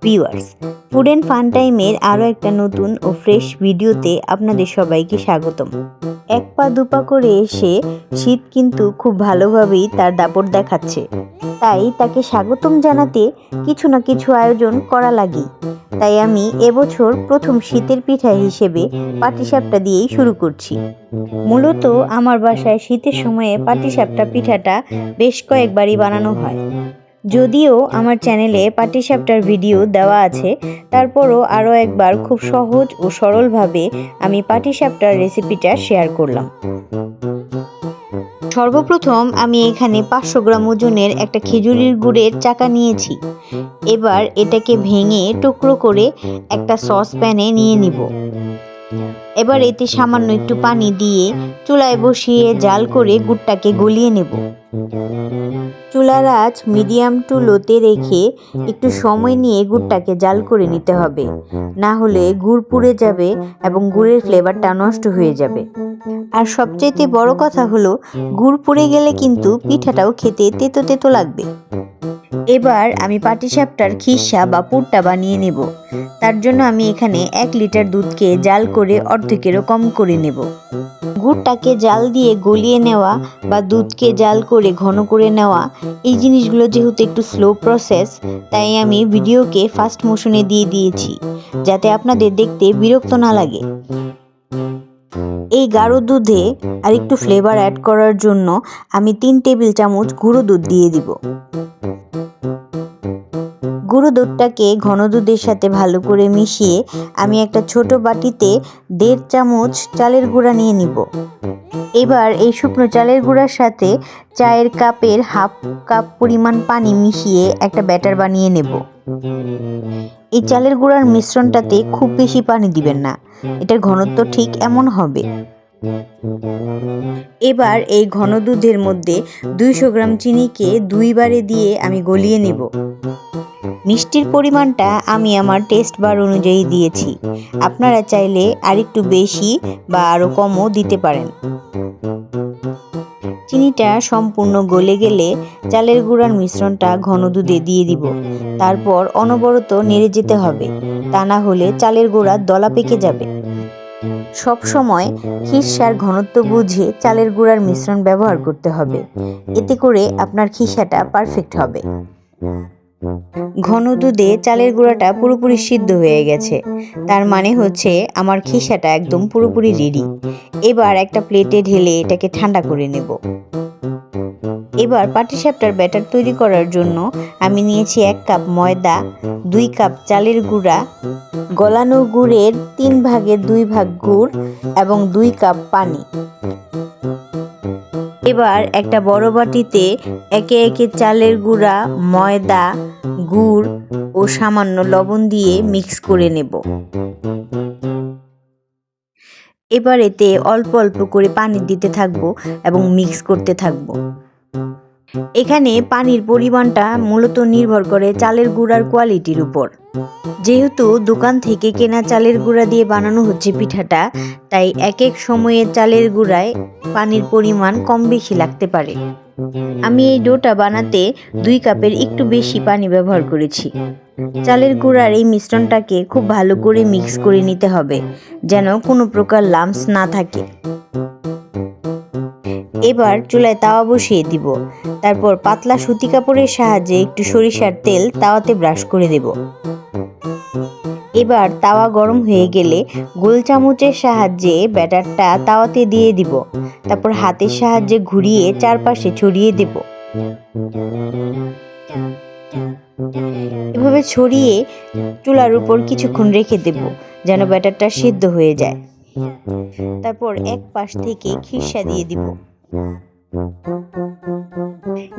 Viewers, food and fun টাইমের আরও একটা নতুন ও ফ্রেশ ভিডিওতে আপনাদের সবাইকে স্বাগতম। এক পা দুপা করে এসে শীত কিন্তু খুব ভালোভাবেই তার দাপট দেখাচ্ছে, তাই তাকে স্বাগতম জানাতে কিছু না কিছু আয়োজন করা লাগেই। তাই আমি এবছর প্রথম শীতের পিঠা হিসেবে পাটিসাপটা দিয়েই শুরু করছি। মূলত আমার বাসায় শীতের সময়ে পাটিসাপটা পিঠাটা বেশ কয়েকবারই বানানো হয়। যদিও আমার চ্যানেলে পাটিসাপটার ভিডিও দেওয়া আছে, তারপরও আরও একবার খুব সহজ ও সরলভাবে আমি পাটিসাপটার রেসিপিটা শেয়ার করলাম। সর্বপ্রথম আমি এখানে 500 গ্রাম ওজনের একটা খেজুরের গুড়ের চাকা নিয়েছি। এবার এটাকে ভেঙে টুকরো করে একটা সসপ্যানে নিয়ে নিব। এবার এতে সামান্য একটু পানি দিয়ে চুলায় বসিয়ে জাল করে গুড়টাকে গলিয়ে নেব। চুলার আঁচ মিডিয়াম টু লোতে রেখে একটু সময় নিয়ে গুড়টাকে জাল করে নিতে হবে, না হলে গুড় পুড়ে যাবে এবং গুড়ের ফ্লেভারটা নষ্ট হয়ে যাবে। আর সবচেয়ে বড় কথা হলো, গুড় পুড়ে গেলে কিন্তু পিঠাটাও খেতে তেতো তেতো লাগবে। এবার আমি পাটিসাপটার খিসা বা পুরটা বানিয়ে নেব। তার জন্য আমি এখানে 1 লিটার দুধকে জাল করে অর্ধেকেরও কম করে নেব। গুড়টাকে জাল দিয়ে গলিয়ে নেওয়া বা দুধকে জাল করে ঘন করে নেওয়া, এই জিনিসগুলো যেহেতু একটু স্লো প্রসেস, তাই আমি ভিডিওকে ফাস্ট মোশনে দিয়ে দিয়েছি, যাতে আপনাদের দেখতে বিরক্ত না লাগে। এই গাঢ় দুধে আর একটু ফ্লেভার অ্যাড করার জন্য আমি 3 টেবিল চামচ গুঁড়ো দুধ দিয়ে দিব। গুঁড়ো দুধটাকে ঘন দুধের সাথে ভালো করে মিশিয়ে আমি একটা ছোট বাটিতে 1.5 চামচ চালের গুঁড়া নিয়ে নিব। এবার এই শুকনো চালের গুঁড়ার সাথে চায়ের কাপের হাফ কাপ পরিমাণ পানি মিশিয়ে একটা ব্যাটার বানিয়ে নেব। এই চালের গুঁড়ার মিশ্রণটাতে খুব বেশি পানি দিবেন না, এটার ঘনত্ব ঠিক এমন হবে। এবার এই ঘন দুধের মধ্যে 200 গ্রাম চিনিকে 2 বারে দিয়ে আমি গলিয়ে নেব। মিষ্টির পরিমাণটা আমি আমার টেস্ট বার অনুযায়ী দিয়েছি, আপনারা চাইলে আরেকটু বেশি বা আরও কমও দিতে পারেন। চিনিটা সম্পূর্ণ গলে গেলে চালের গুঁড়ার মিশ্রণটা ঘন দুধে দিয়ে দিব। তারপর অনবরত নেড়ে যেতে হবে, তা না হলে চালের গুঁড়া দলা পেকে যাবে। সব সময় খিসার ঘনত্ব বুঝে চালের গুঁড়ার মিশ্রণ ব্যবহার করতে হবে, এতে করে আপনার খিসাটা পারফেক্ট হবে। ঘন দুধে চালের গুঁড়াটা পুরোপুরি সিদ্ধ হয়ে গেছে, তার মানে হচ্ছে আমার খিসাটা একদম পুরোপুরি রেডি। এবার একটা প্লেটে ঢেলে এটাকে ঠান্ডা করে নেব। এবার পাটিসাপটার ব্যাটার তৈরি করার জন্য আমি নিয়েছি 1 কাপ ময়দা, 2 কাপ চালের গুঁড়া, গলানো গুড়ের 3 ভাগের 2 ভাগ গুড় এবং 2 কাপ পানি। এবার একটা বড় বাটিতে একে একে চালের গুঁড়া, ময়দা, গুড় ও সামান্য লবণ দিয়ে মিক্স করে নেব। এবার এতে অল্প অল্প করে পানি দিতে থাকবো এবং মিক্স করতে থাকবো। এখানে পানির পরিমাণটা মূলত নির্ভর করে চালের গুঁড়ার কোয়ালিটির উপর। যেহেতু দোকান থেকে কেনা চালের গুঁড়া দিয়ে বানানো হচ্ছে পিঠাটা, তাই এক এক সময়ে চালের গুঁড়ায় পানির পরিমাণ কম বেশি লাগতে পারে। আমি এই ডোটা বানাতে 2 কাপের একটু বেশি পানি ব্যবহার করেছি। চালের গুঁড়ার এই মিশ্রণটাকে খুব ভালো করে মিক্স করে নিতে হবে, যেন কোনো প্রকার লাম্পস না থাকে। এবার চুলায় তাওয়া বসিয়ে দিব। তারপর পাতলা সুতি কাপড়ের সাহায্যে একটু সরিষার তেল তাওয়াতে ব্রাশ করে দেব। এবার তাওয়া গরম হয়ে গেলে গোল চামচের সাহায্যে ব্যাটারটা তাওয়াতে দিয়ে দিব। তারপর হাতের সাহায্যে ঘুরিয়ে চারপাশে ছড়িয়ে দেব। এভাবে ছড়িয়ে চুলার উপর কিছুক্ষণ রেখে দেব, যেন ব্যাটারটা সিদ্ধ হয়ে যায়। তারপর এক পাশ থেকে খিসা দিয়ে দিব।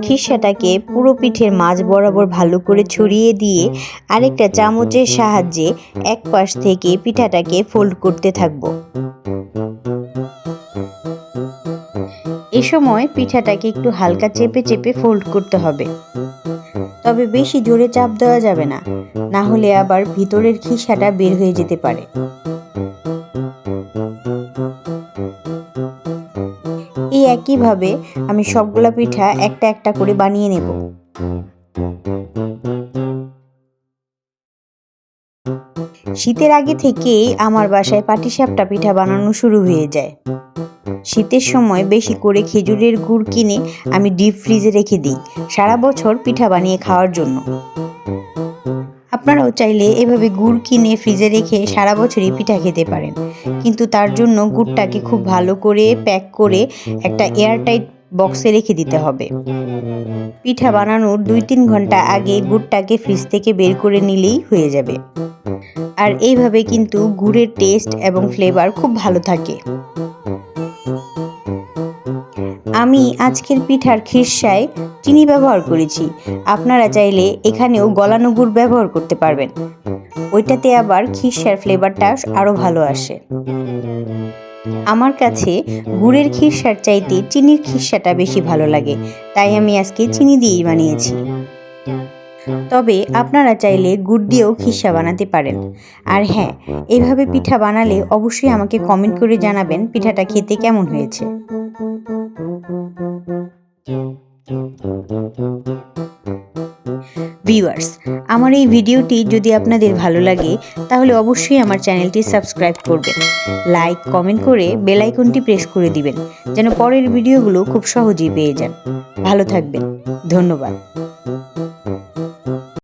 খিসাটাকে পুরো পিঠের মাঝ বরাবর ভালো করে ছড়িয়ে দিয়ে আরেকটা চামচের সাহায্যে এক পাশ থেকে পিঠাটাকে ফোল্ড করতে থাকবো। এ সময় পিঠাটাকে একটু হালকা চেপে চেপে ফোল্ড করতে হবে, তবে বেশি জোরে চাপ দেওয়া যাবে না, না হলে আবার ভিতরের খিসাটা বের হয়ে যেতে পারে। এই একইভাবে আমি সবগুলা পিঠা একটা একটা করে বানিয়ে নেব। শীতের আগে থেকেই আমার বাসায় পাটিসাপটা পিঠা বানানো শুরু হয়ে যায়। শীতের সময় বেশি করে খেজুরের গুড় কিনে আমি ডিপ ফ্রিজে রেখে দিই সারা বছর পিঠা বানিয়ে খাওয়ার জন্য। আপনারাও চাইলে এভাবে গুড় কিনে ফ্রিজে রেখে সারা বছরই পিঠা খেতে পারেন, কিন্তু তার জন্য গুড়টাকে খুব ভালো করে প্যাক করে একটা এয়ারটাইট বক্সে রেখে দিতে হবে। পিঠা বানানোর 2-3 ঘন্টা আগে গুড়টাকে ফ্রিজ থেকে বের করে নিলেই হয়ে যাবে। আর এইভাবে কিন্তু গুড়ের টেস্ট এবং ফ্লেভার খুব ভালো থাকে। আমি আজকের পিঠার খিরসায় চিনি ব্যবহার করেছি। আপনারা চাইলে এখানেও গলানো গুড় ব্যবহার করতে পারবেন, ওইটাতে আবার খিরসার ফ্লেভারটা আরও ভালো আসে। আমার কাছে গুড়ের খিরসার চাইতে চিনির খিরসাটা বেশি ভালো লাগে, তাই আমি আজকে চিনি দিয়েই বানিয়েছি। তবে আপনারা চাইলে গুড় দিয়েও খিরসা বানাতে পারেন। আর হ্যাঁ, এইভাবে পিঠা বানালে অবশ্যই আমাকে কমেন্ট করে জানাবেন পিঠাটা খেতে কেমন হয়েছে। ভিউয়ার্স, আমার এই ভিডিওটি যদি আপনাদের ভালো লাগে তাহলে অবশ্যই আমার চ্যানেলটি সাবস্ক্রাইব করবেন, লাইক কমেন্ট করে বেল আইকনটি প্রেস করে দিবেন যেন পরের ভিডিওগুলো খুব সহজেই পেয়ে যান। ভালো থাকবেন, ধন্যবাদ।